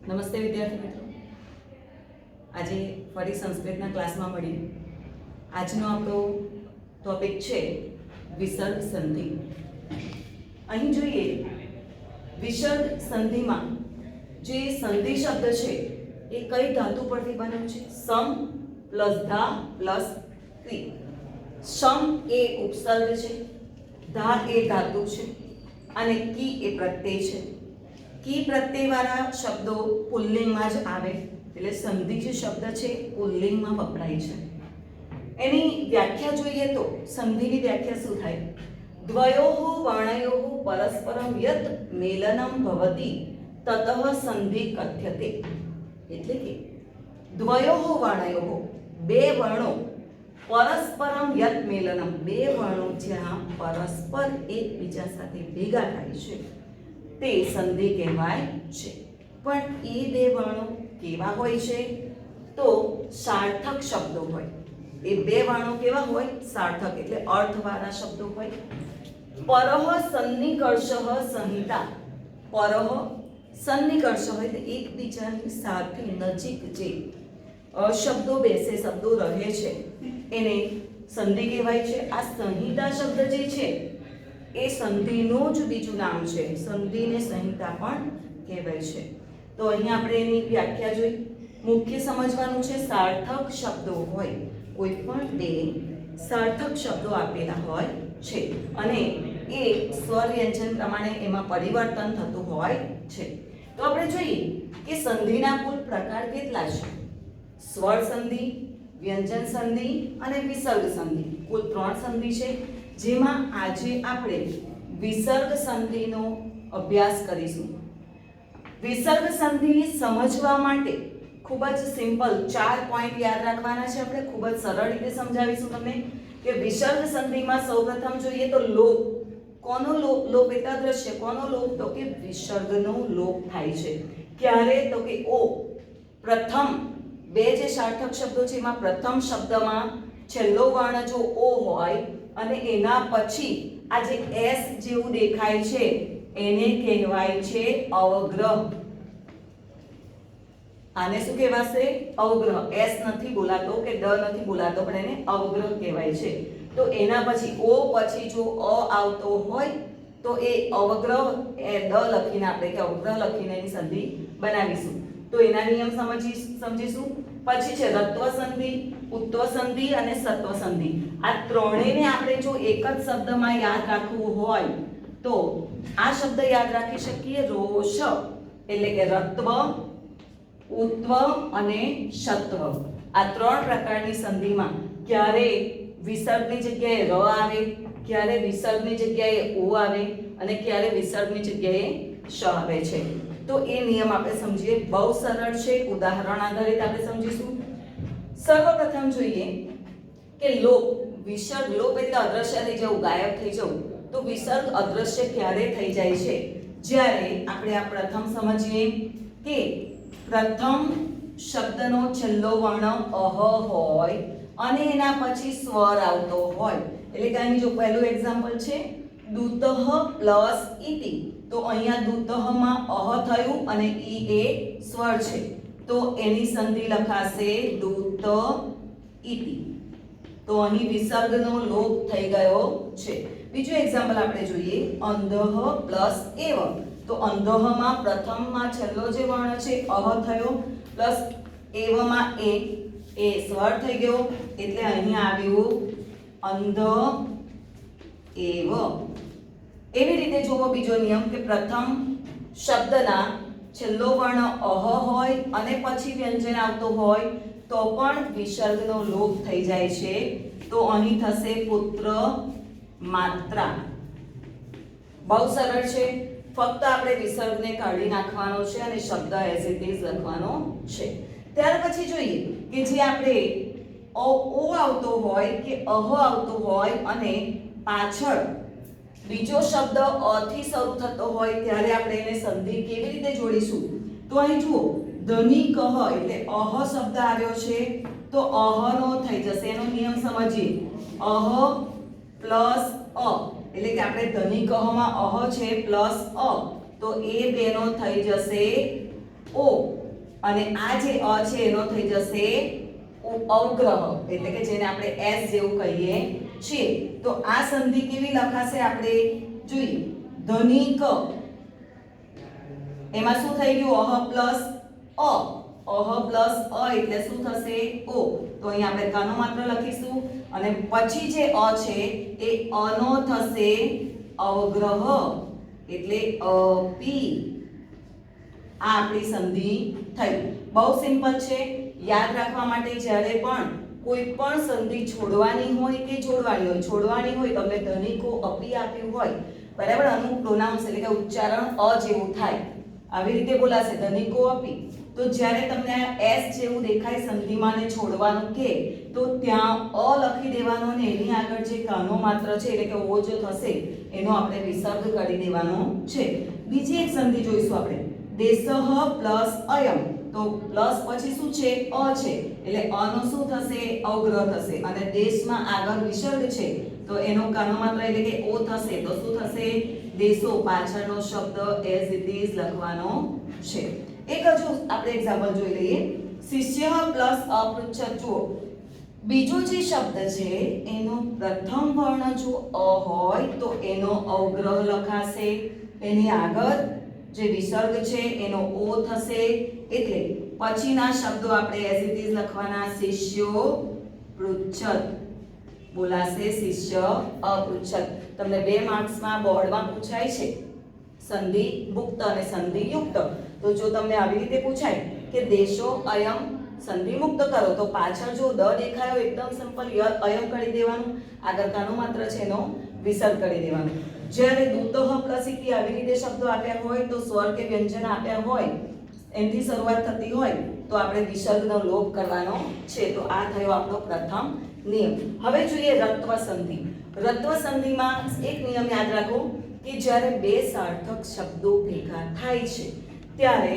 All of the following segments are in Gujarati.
નમસ્તે વિદ્યાર્થી મિત્રો, આજે ફરી સંસ્કૃતના ક્લાસમાં મળી. આજનો આપણો ટોપિક છે વિસર્ગ સંધિ. અહીં જોઈએ, વિસર્ગ સંધિમાં જે સંધિ શબ્દ છે એ કઈ ધાતુ પરથી બન્યો છે? સમ પ્લસ ધા પ્લસ તી. સમ એ ઉપસર્ગ છે, ધા એ ધાતુ છે અને કી એ પ્રત્યય છે. કી પ્રત્યયવાળા શબ્દો પુલ્લિંગમાં જ આવે, એટલે સંધિ જે શબ્દ છે પુલ્લિંગમાં વપરાય છે. એની વ્યાખ્યા જોઈએ તો સંધિની વ્યાખ્યા શું થાય? દ્વયોઃ વર્ણયોઃ પરસ્પરમ યત મેલનમ ભવતિ તતઃ સંધિ કથ્યતે. એટલે કે દ્વયોઃ વર્ણયોઃ, બે વર્ણો, પરસ્પરમ યત મેલનમ, બે વર્ણો જ્યાં પરસ્પર એકબીજા સાથે ભેગા થાય છે તે સંધિ કહેવાય છે. પણ એ બે વર્ણો કેવા હોય છે? તો સાર્થક શબ્દો હોય. એ બે વર્ણો કેવા હોય? સાર્થક એટલે અર્થવાળા શબ્દો હોય. પરઃ સન્નિકર્ષઃ સંહિતા. પરઃ સન્નિકર્ષ હોય એટલે એકબીજાની સાથે નજીક જે શબ્દો બેસે, શબ્દો રહે છે એને સંધિ કહેવાય છે. આ સંહિતા શબ્દ જે છે એ સંધિનું જ બીજું નામ છે. સંધિને સંહિતા પણ કહેવાય છે. તો અહીંયા આપણે એની વ્યાખ્યા જોઈ. મુખ્ય સમજવાનું છે, સાર્થક શબ્દો હોય, કોઈ પણ બે સાર્થક શબ્દો આપેલા હોય છે અને એ સ્વર વ્યંજન પ્રમાણે એમાં પરિવર્તન થતું હોય છે. તો આપણે જોઈએ કે સંધિના કુલ પ્રકાર કેટલા છે? સ્વર સંધિ, વ્યંજન સંધિ અને વિસર્ગ સંધિ. કુલ 3 સંધિ છે, જેમાં આજે આપણે વિસર્ગ સંધિનો અભ્યાસ કરીશું. વિસર્ગ સંધિ સમજવા માટે ખૂબ જ સિમ્પલ 4 પોઈન્ટ યાદ રાખવાના છે. આપણે ખૂબ જ સરળ રીતે સમજાવીશું તમને કે વિસર્ગ સંધિમાં સૌપ્રથમ જોઈએ તો લોપ. કોનો લોપ? લોપ એટલે અદ્રશ્ય. કોનો લોપ? તો કે વિસર્ગનો લોપ થાય છે. ક્યારે? તો કે ઓ. પ્રથમ બે જે સાર્થક શબ્દો છે એમાં પ્રથમ શબ્દમાં છેલ્લો વર્ણ જો ઓ હોય અને એના પછી આ જે એસ જેવું દેખાય છે એને કહેવાય છે અવગ્રહ. આને શું કહેવાશે? અવગ્રહ. એસ નથી બોલાતો કે ડ નથી બોલાતો, પણ એને અવગ્રહ કહેવાય છે. તો એના પછી ઓ પછી જો અ આવતો હોય તો એ અવગ્રહ એ ડ લખીને આપણે કે અવગ્રહ લખીને એની સંધિ બનાવીશું. તો એના નિયમ સમજીશું. પછી છે રત્વ સંધિ, ઉત્વ સંધિ અને સત્વ સંધિ. આ ત્રણેયને આપણે જો એક જ શબ્દમાં યાદ રાખવું હોય તો આ શબ્દ યાદ રાખી શકીએ, રોષ. એટલે કે રત્વ, ઉત્વ અને સત્વ. આ 3 પ્રકારની સંધિમાં ક્યારે વિસર્ગની જગ્યાએ ર આવે, ક્યારે વિસર્ગની જગ્યાએ ઓ આવે અને ક્યારે વિસર્ગની જગ્યાએ શ આવે છે. તો એ નિયમ આપણે સમજીએ. બહુ સરળ છે, ઉદાહરણ આધારિત આપણે સમજીશું. સર્વપ્રથમ જોઈએ કે લોપ. વિસર્ગ, લોપ એટલે અદ્રશ્ય થઈ જવું, ગાયબ થઈ જવું. તો વિસર્ગ અદ્રશ્ય ક્યારે થઈ જાય છે? જ્યારે આપણે આ પ્રથમ સમજીએ કે પ્રથમ શબ્દનો છેલ્લો વર્ણ અહ હોય અને એના પછી સ્વર આવતો હોય. એટલે કે અહીં જો પહેલું એક્ઝામ્પલ છે દૂતઃ પ્લસ ઇતિ. તો અહીંયા દૂતઃમાં અહ થયું અને ઈ એ સ્વર છે, તો એની સંધિ લખાશે દૂત ઇતિ. તો અહીં વિસર્ગનો લોપ થઈ ગયો છે. બીજું એક્ઝામ્પલ આપણે જોઈએ, અંધઃ પ્લસ એવ. તો અંધઃમાં પ્રથમમાં છેલ્લો જે વર્ણ છે અહ થયો પ્લસ એવમાં એ સ્વર થઈ ગયો, એટલે અહીંયા આવ્યું અંધ એવ. એવી રીતે જુઓ બીજો નિયમ કે પ્રથમ શબ્દના છેલ્લો વર્ણ અહ હોય અને પછી વ્યંજન આવતું હોય તો પણ વિસર્ગનો લોપ થઈ જાય છે. તો અહીં થશે પુત્ર માત્રા. બહુ સરળ છે. ફક્ત આપણે વિસર્ગને કાઢી નાખવાનો છે અને શબ્દ એઝ ઇટ ઇઝ લખવાનો છે. ત્યાર પછી જોઈએ કે જે આપણે ઓ આવતો હોય કે અહ આવતો હોય અને પાછળ બીજો શબ્દ અ થી શરૂ થતો હોય ત્યારે આપણે એને સંધિ કેવી રીતે જોડીશું? તો અહીં જુઓ, ધનિક એટલે અહ શબ્દ આવ્યો છે તો અહ નો થઈ જશે. એનો નિયમ સમજીએ. અહ પ્લસ અ એટલે કે આપણે ધનિક માં અહ છે પ્લસ અ, તો એ બેનો થઈ જશે ઓ અને આ જે અ છે એનો થઈ જશે અવગ્રહ, એટલે કે જેને આપણે એસ જેવું કહીએ છીએ. તો આ સંધિ કેવી લખાશે આપણે જોઈએ. ધનિક, એમાં શું થઈ ગયું? અહ પ્લસ અ, અહ પ્લસ અ એટલે શું થશે? ઓ. તો અહીં આપણે કનો માત્ર લખીશું અને પછી જે અ છે એ અનો થશે અવગ્રહ, એટલે અપી. આ આપણી સંધિ થઈ. બહુ સિમ્પલ છે. યાદ રાખવા માટે જ્યારે પણ કોઈ પણ સંધિ છોડવાની હોય કે જોડવાની હોય, છોડવાની હોય તમને ધનિકો અપી આપ્યું હોય, બરાબર, અમુક પ્રોનાઉન્સ એટલે કે ઉચ્ચારણ અ જેવું થાય, આવી રીતે બોલાશે ધનિકો અપી. તો જ્યારે તમને આ એસ જેવું દેખાય સંધિમાં ને છોડવાનું કે, તો ત્યાં અ લખી દેવાનો ને એની આગળ જે કાનો માત્ર છે એટલે કે ઓ જો થશે એનો આપણે વિસર્ગ કરી દેવાનો છે. બીજી એક સંધિ જોઈશું આપણે, દેશઃ પ્લસ અયમ. તો પ્લસ પછી શું છે? અ છે, એટલે અ નો શું થશે? અવગ્રહ થશે. અને દેશમાં આગળ વિસર્ગ છે તો એનો કાનો માત્ર એટલે કે ઓ થશે. તો શું થશે? દેશો, પાછળનો શબ્દ એઝ ઇટ ઇઝ લખવાનો છે. એક હજુ આપણે એક્ઝામ્પલ જોઈ લઈએ. શિષ્ય પ્લસ અપૃચ્છદ. જુઓ, બીજો જે શબ્દ છે એનો પ્રથમ વર્ણ જો અ હોય તો એનો અવગ્રહ લખાશે, એની આગળ જે વિસર્ગ છે એનો ઓ થશે, એટલે પછીના શબ્દો આપણે એઝ ઇટ ઇઝ લખવાના. શિષ્યો પૃચ્છદ બોલાશે, શિષ્ય અપૃચ્છદ. તમને 2 માર્ક્સમાં બોર્ડમાં પૂછાય છે સંધિ મુક્ત અને સંધિ યુક્ત. તો જો તમને આવી રીતે પૂછાય કે દેશો અયમ સંધિ મુક્ત કરો, તો પાછળ જો દ દેખાયો એકદમ સિમ્પલ અયમ કરી દેવાનું, આગળ કાનો માત્ર છે એનો વિસર્ગ કરી દેવાનું. જ્યારે દૂતઃ પ્લસ ઇતિ આવી રીતે શબ્દો આપ્યા હોય તો સ્વર કે વ્યંજન આપ્યા હોય એમથી શરૂઆત થતી હોય તો આપણે વિસર્ગનો લોપ કરવાનો છે. તો આ થયો આપણો પ્રથમ નિયમ. હવે જોઈએ રત્વ સંધિ. રત્વ સંધિમાં એક નિયમ યાદ રાખો કે જ્યારે 2 સાર્થક શબ્દો ભેગા થાય છે ત્યારે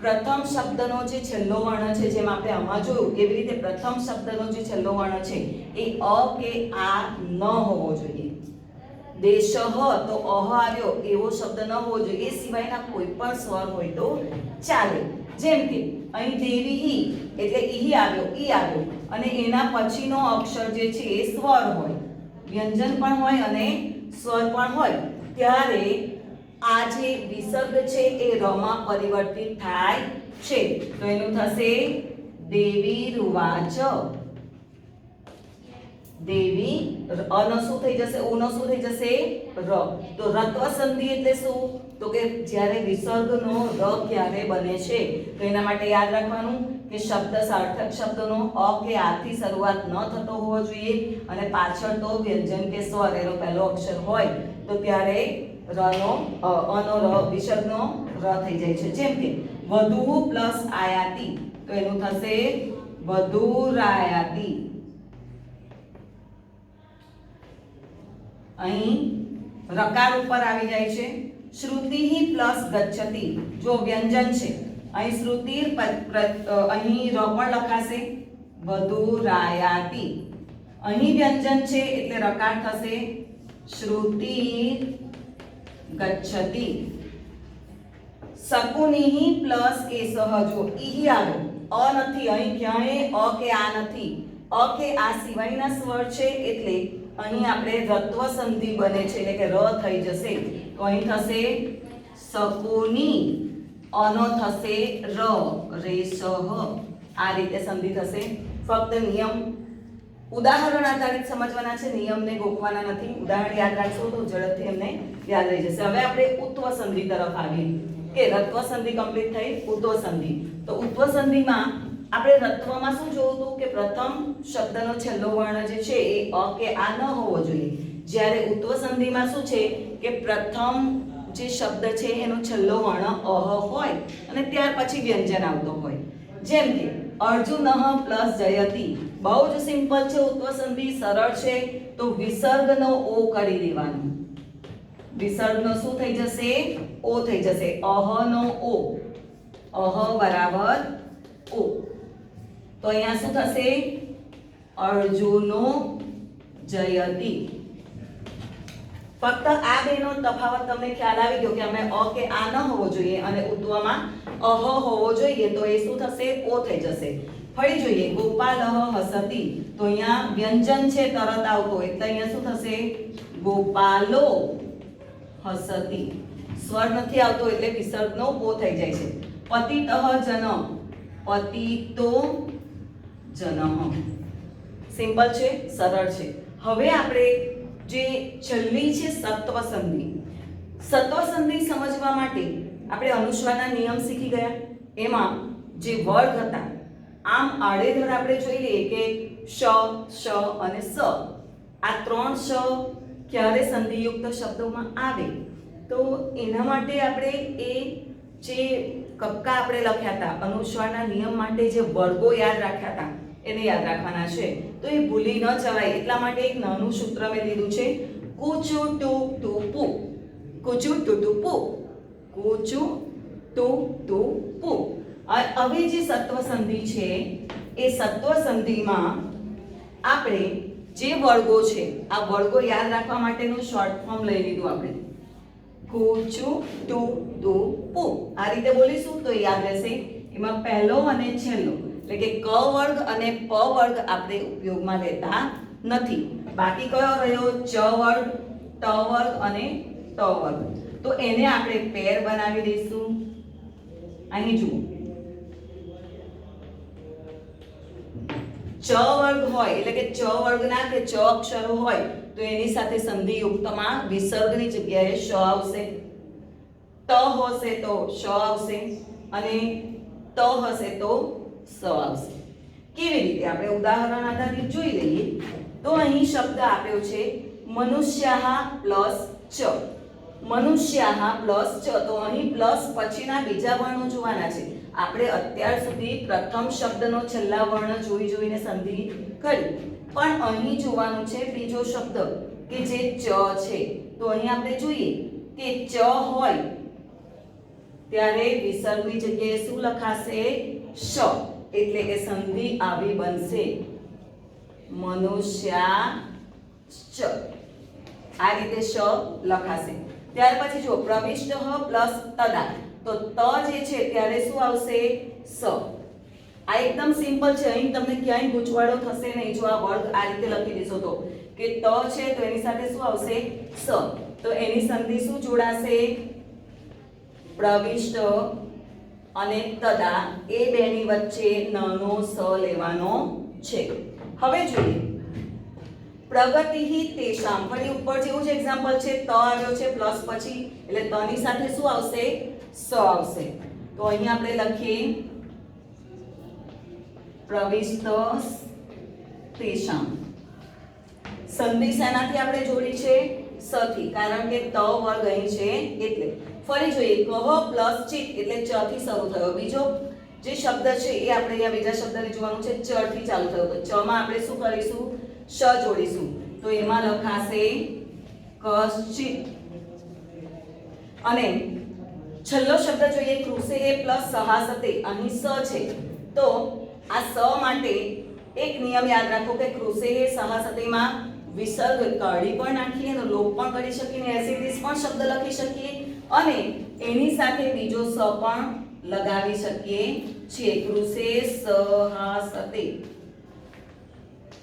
પ્રથમ શબ્દનો જે છેલ્લો વર્ણ છે, જેમ આપણે આમાં જોયું એવી રીતે પ્રથમ શબ્દનો જે છેલ્લો વર્ણ છે એ અ કે આ ન હોવો જોઈએ. દેશઃ તો અહ આવ્યો એવો શબ્દ ન હોવો જોઈએ. એ સિવાયના કોઈ પણ સ્વર હોય તો ચાલે. જેમ કે અહીં દેવી એટલે ઈ આવ્યો, ઈ આવ્યો અને એના પછીનો અક્ષર જે છે એ સ્વર હોય, વ્યંજન પણ હોય અને સ્વર પણ હોય, ત્યારે આ જે વિસર્ગ છે એ રમાં પરિવર્તિત થાય છે. તો એનું થશે દેવી રૂવાચ. દેવી, અનો શું થઈ જશે? ઓનો શું થઈ જશે? ર. તો રત્વ સંધિ એટલે શું? તો કે જ્યારે વિસર્ગનો ર ક્યારે બને છે, તો એના માટે યાદ રાખવાનું કે શબ્દ સાર્થક શબ્દનો અ કે આ થી શરૂઆત ન થતો હોવો જોઈએ અને પાછળ તો વ્યંજન કે સ્વર એનો પહેલો અક્ષર હોય તો ત્યારે રનો અનો ર વિસર્ગનો ર થઈ જાય છે. જેમ કે વધુ પ્લસ આયાતી, તો એનું થશે વધુરાયાતી. અહીં રકાર ઉપર આવી જાય છે. શ્રુતિ પ્લસ ગચ્છતિ. જો વ્યંજન છે અહીં શ્રુતિ, અહીં ર પણ લખાશે વધુરાયાતી. અહીં વ્યંજન છે એટલે રકાર થશે શ્રુતિ ગચ્છતિ. શકુનિ પ્લસ એસહ. જો ઈ આવ્યો, અ નથી, અહીં ક્યાંય અ કે આ નથી, અ કે આ સિવાયના સ્વર છે એટલે અહીં આપણે રત્વ સંધિ બને છે એટલે કે ર થઈ જશે. તો અહીં થશે શકુની, અનો થશે ર, રેસહ. આ રીતે સંધિ થશે. ફક્ત નિયમ ઉદાહરણ આધારિત સમજવાના છે, નિયમને ગોખવાના નથી. ઉદાહરણ યાદ રાખશો તો ઝડપથી એમને યાદ રહી જશે. હવે આપણે ઉત્વ સંધિ તરફ આવીએ કે રત્વ સંધિ કમ્પ્લીટ થઈ, ઉત્વ સંધિ. તો ઉત્વ સંધિમાં આપણે રત્વમાં શું જોયું હતું કે પ્રથમ શબ્દનો છેલ્લો વર્ણ જે છે એ અ કે આ ન હોવો જોઈએ. જ્યારે ઉત્વ સંધિમાં શું છે કે પ્રથમ જે શબ્દ છે એનો છેલ્લો વર્ણ અહ હોય અને ત્યાર પછી વ્યંજન આવતો હોય. જેમ કે અર્જુનઃ પ્લસ જયતિ. બહુ જ સિમ્પલ છે ઉત્વ સંધિ, સરળ છે. તો વિસર્ગનો ઓ કરી દેવાનો. વિસર્ગનો શું થઈ જશે? ઓ થઈ જશે. અહ નો ઓ, અહ બરાબર ઓ. તો અહીંયા શું થશે? અર્જુનો જયતિ. ફક્ત આ બેનો તફાવત તમને ખ્યાલ આવી ગયો કે અમે અ કે આ ન હોવો જોઈએ અને ઉત્વમાં અહ હોવો જોઈએ, તો એ શું થશે? ઓ થઈ જશે. ફરી જોઈએ, ગોપાલહ હસતી, તો અહીંયા વ્યંજન છે તરત આવતો, એટલે અહીંયા શું થશે? ગોપાલો હસતી. સ્વર નથી આવતો એટલે વિસર્ગનો ઓ થઈ જાય છે. પતિતઃ જન, પતિતો જનઃ. સિમ્પલ છે, સરળ છે. હવે આપણે જે છેલ્લી છે સત્વ સંધિ. સત્વ સંધિ સમજવા માટે આપણે અનુસ્વારના નિયમ શીખી ગયા. એમાં જે વર્ગ હતા, આમ આડેધડ આપણે જોઈ લઈએ કે શ, અને સ, આ ત્રણ શ ક્યારે સંધિયુક્ત શબ્દોમાં આવે, તો એના માટે આપણે એ જે કક્કા આપણે લખ્યા હતા અનુસ્વારના નિયમ માટે જે વર્ગો યાદ રાખ્યા હતા એને યાદ રાખવાના છે. તો એ ભૂલી ન જવાય એટલા માટે એક નાનું સૂત્ર મેં લીધું છે, કુચુ ટુ ટુ પુ. કુચુ ટુ ટુ પુ, કુચુ ટુ ટુ પુ. હવે જે સત્વ સંધિ છે એ સત્વ સંધિમાં આપણે જે વર્ગો છે આ વર્ગો યાદ રાખવા માટેનું શોર્ટ ફોર્મ લઈ લીધું આપણે, કુચુ ટુ ટુ પુ. આ રીતે બોલીશું તો યાદ રહેશે. એમાં પહેલો અને છેલ્લો એટલે કે ક વર્ગ અને પ વર્ગ આપણે ઉપયોગમાં લેતા નથી. બાકી કયો રહ્યો? ચ વર્ગ, ટ વર્ગ અને ત વર્ગ. તો એને આપણે પેર બનાવી દઈશું. અહીં જુઓ, ચ વર્ગ હોય એટલે કે ચ વર્ગના કે ચ અક્ષરો હોય તો એની સાથે સંધિયુક્તમાં વિસર્ગની જગ્યાએ શ આવશે. ત હશે તો શ આવશે અને ત હશે તો સ આવશે. કેવી રીતે? આપણે ઉદાહરણ આધારિત જોઈ લઈએ. તો અહીં શબ્દ આપ્યો છે મનુષ્યાહ પ્લસ ચ. મનુષ્યાહ પ્લસ ચ, તો અહીં પ્લસ પછીના બીજા વર્ણો જોવાના છે. આપણે અત્યાર સુધી પ્રથમ શબ્દનો છેલ્લા વર્ણ જોઈને સંધિ કરી, પણ અહીં જોવાનું છે બીજો શબ્દ કે જે ચ છે. તો અહીં આપણે જોઈએ કે ચ હોય ત્યારે વિસર્ગની જગ્યાએ શું લખાશે? શ. એટલે કે સંધિ આવી બનશે મનુષ્યાશ્ચ. આ રીતે શ લખાશે. ત્યાર પછી જો પ્રવિષ્ટઃ પ્લસ તદા, તો ત જે છે ત્યારે શું આવશે? સ. આ એકદમ સિમ્પલ છે, અહીં તમને ક્યાંય ગૂંચવાડો થશે નહીં જો આ વર્ગ આ રીતે લખી દેશો તો. કે ત છે તો એની સાથે શું આવશે? સ. તો એની સંધિ શું જોડાશે? પ્રવિષ્ટ અને તદા, એ બેની વચ્ચે નાનો સ લેવાનો છે. હવે જોઈએ પ્રગતિહિ તેષામ. ફરી ઉપર જેવું જ એક્ઝામ્પલ છે, ત આવ્યો છે પ્લસ પછી એટલે ત ની સાથે શું આવશે? સ આવશે. તો અહીં આપણે લખીએ પ્રવિષ્ટ તેષામ. સંધિ શેનાથી આપણે જોડી છે? સ થી, કારણ કે ત વર્ગ અહીં છે એટલે. ફરી જોઈએ, કહ પ્લસ ચિત એટલે ચ થી શરૂ થયો. બીજો જે શબ્દ છે એ આપણે અહીંયા બીજા શબ્દને જોવાનું છે, ચ થી ચાલુ થયો. તો ચ માં આપણે શું કરીશું? શ જોડીશું. તો એમાં લખાશે કશ્ચિત. અને છેલ્લો શબ્દ જોઈએ કૃષે પ્લસ સહાસતે. અહીં સ છે તો આ સ માટે એક નિયમ યાદ રાખો કે કૃષે સહાસતેમાં વિસર્ગ કાઢી પણ નાખીએ અને લોપ પણ કરી શકીએ, એઝ ઇટ ઇઝ પણ શબ્દ લખી શકીએ અને એની સાથે બીજો સ પણ લગાવી શકીએ છીએ. કૃષે સહાસતે.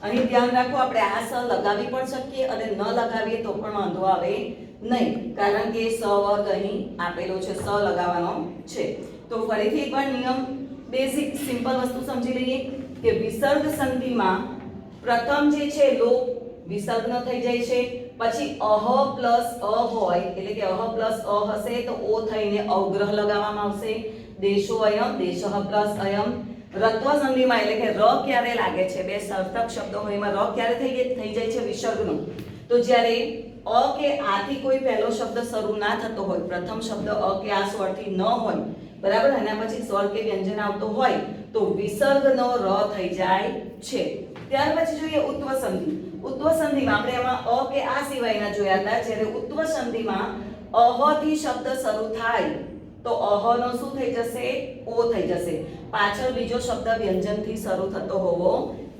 અહીં ધ્યાન રાખો, આપણે આ સ લગાવી પણ શકીએ અને ન લગાવીએ તો પણ વાંધો આવે નહીં, કારણ કે સ વર્ગ અહીં આપેલો છે, સ લગાવવાનો છે. તો ફરીથી એકવાર નિયમ બેઝિક સિમ્પલ વસ્તુ સમજી લઈએ કે વિસર્ગ સંધિમાં પ્રથમ જે છે લોપ વિસર્ગ ન થઈ જાય છે, પછી અહ પ્લસ અ હોય એટલે કે અહ પ્લસ અ હશે તો ઓ થઈને અવગ્રહ લગાવવામાં આવશે. દેશો અયમ, દેશઃ પ્લસ અયમ. રત્વ સંધિમાં એટલે કે ર ક્યારે લાગે છે? બે સાર્થક શબ્દો હોય એમાં ર ક્યારે થઈ જાય છે? વિસર્ગનો. તો જ્યારે અ કે આ થી કોઈ પહેલો શબ્દ શરૂ ના થતો હોય, પ્રથમ શબ્દ અ કે આ સ્વરથી ન હોય, બરાબર, એના પછી સ્વર કે વ્યંજન આવતો હોય તો વિસર્ગનો ર થઈ જાય છે. ત્યાર પછી જોઈએ ઉત્વ સંધિ. ઉત્વ સંધિમાં આપણે એમાં અ કે આ સિવાયના જોયા હતા. જ્યારે ઉત્વ સંધિમાં અહ થી શબ્દ શરૂ થાય તો અહ નો શું થઈ જશે? ઓ થઈ જશે. પાછળ બીજો શબ્દ વ્યંજનથી શરૂ થતો હોવો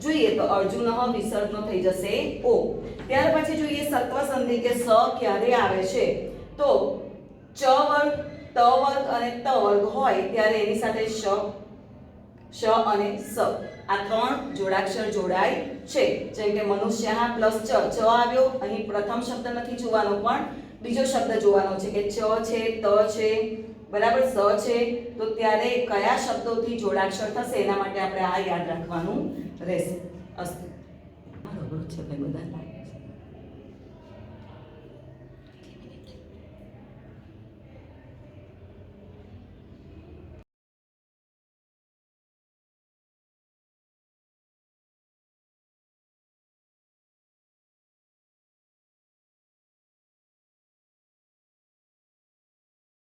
જોઈએ તો અર્જુનઃ વિસર્ગનો થઈ જશે ઓ. ત્યાર પછી જોઈએ સત્વ સંધિ કે સ ક્યારે આવે છે તો ચ વર્ગ ત વર્ગ અને ત વર્ગ હોય ત્યારે એની સાથે શ અને સ આ ત્રણ જોડાક્ષર જોડાય છે. જેમ કે મનુષ્યઃ પ્લસ ચ આવ્યો, અહીં પ્રથમ શબ્દ નથી જોવાનો પણ બીજો શબ્દ જોવાનો છે કે ચ છે, ત છે, બરાબર, સ છે. તો ત્યારે કયા શબ્દોથી જોડાક્ષર થશે એના માટે આપણે આ યાદ રાખવાનું રહેશે. અસ્તુ. બરાબર છે ભાઈ બધા.